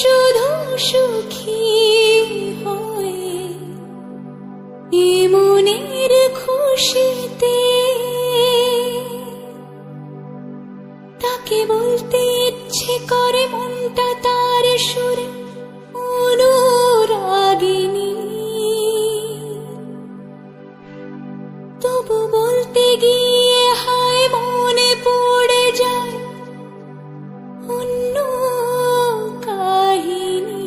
শুধু সুখী হয়ে এ মনের খুশিতে তাকে বলতে ইচ্ছে করে মনটা তার সুরে অনুরাগিনী, তবু বলতে গিয়ে হায় মনে পড়ে যায় অন্য কাহিনী।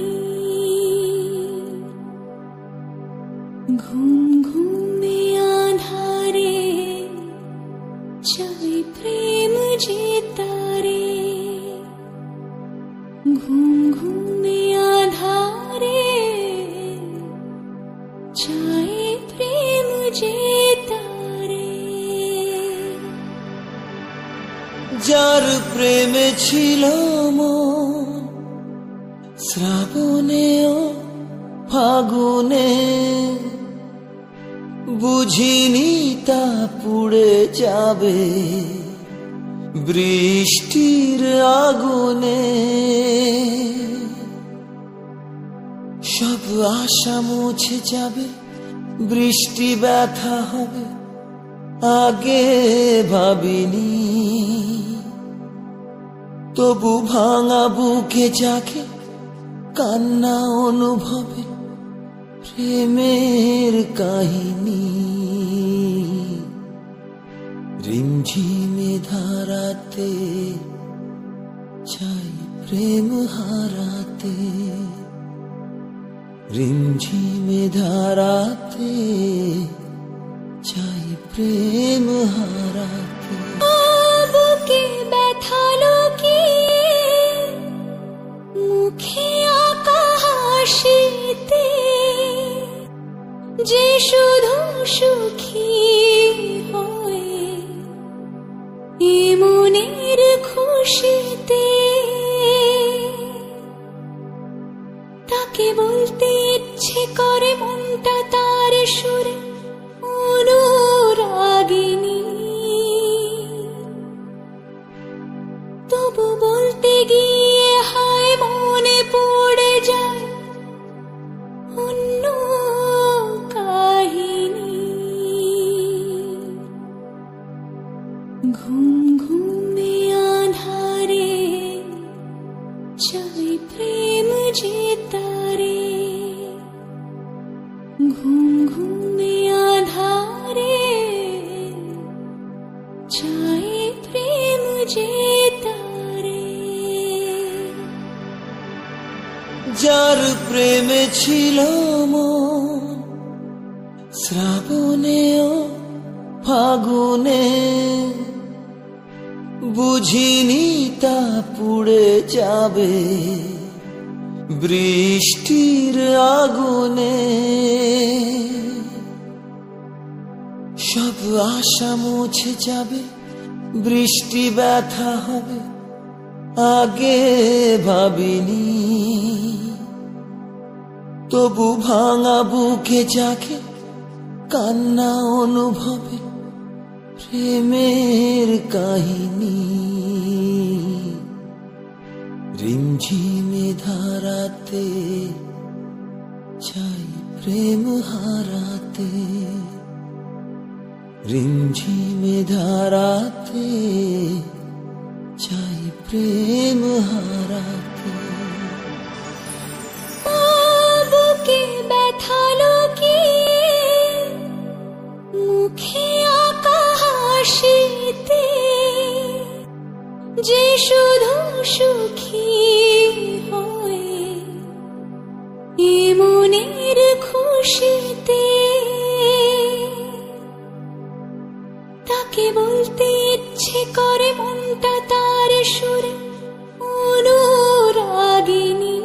ঘুম ঘুমে আধারে চাই প্রেম যে তারে, ঘুম ঘুমে আধারে চাই প্রেম যে তারে। যার প্রেমে ছিল মন শ্রাবণে ও ফাগুনে, বুঝিনি তা পুড়ে যাবে বৃষ্টির আগুনে। সব আশা মুছে যাবে, বৃষ্টি ব্যথা হবে আগে ভাবিনি, তবু ভাঙা বুকে জাগে কান্না অনুভবে প্রেমের কাহিনী। রিমঝিমে ধারাতে চাই প্রেম হারাতে, রিমঝিমে ধারাতে চাই প্রেম হারাতে। বুকে ব্যথা লুকিয়ে মুখে আঁকা হাসিতে, যে শুধু সুখী হয়ে এ মনের খুশিতে তাকে বলতে ইচ্ছে করে মনটা তার সুরে অনুরাগিনী, তবু বলতে গিয়ে হায় মনে পড়ে যায় অন্য কাহিনী। ঘুম ঘুমে আধারে চাই প্রেম যে তারে, ঘুম ঘুমে আধারে চাই প্রেম যে তারে। যার প্রেমে ছিল মন শ্রাবণে ও ফাগুনে, বুঝিনি তা পুড়ে যাবে বৃষ্টির আগুনে। সব আশা মুছে যাবে, বৃষ্টি ব্যথা হবে আগে ভাবিনি, তবু ভাঙা বুকে জাগে কান্না অনুভবে প্রেমের কাহিনী। রিমঝিমে ধারাতে চাই প্রেম হারাতে, রিমঝিমে ধারাতে চাই প্রেম হারাতে। বুকে ব্যথা লুকিয়ে মুখে আঁকা হাসিতে, যে শুধু সুখী হয়ে এ মনের খুশিতে তাকে বলতে ইচ্ছে করে মনটা তার সুরে অনুরাগিনী,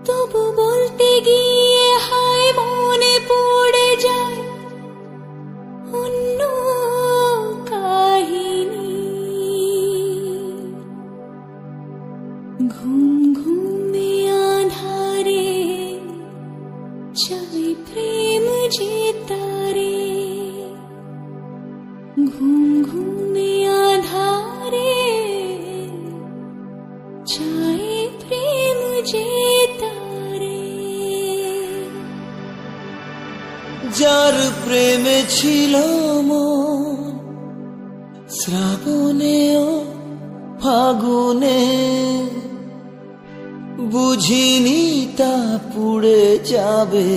তবু বলতে গিয়ে হায় মনে পড়ে যায় অন্য কাহিনী। ঘুম ঘুমে আধারে চাই প্রেম যে তারে, ঘুম ঘুমে আধারে যার প্রেমে ছিল মন শ্রাবণে ও ফাগুনে, বুঝিনি তা পুড়ে যাবে।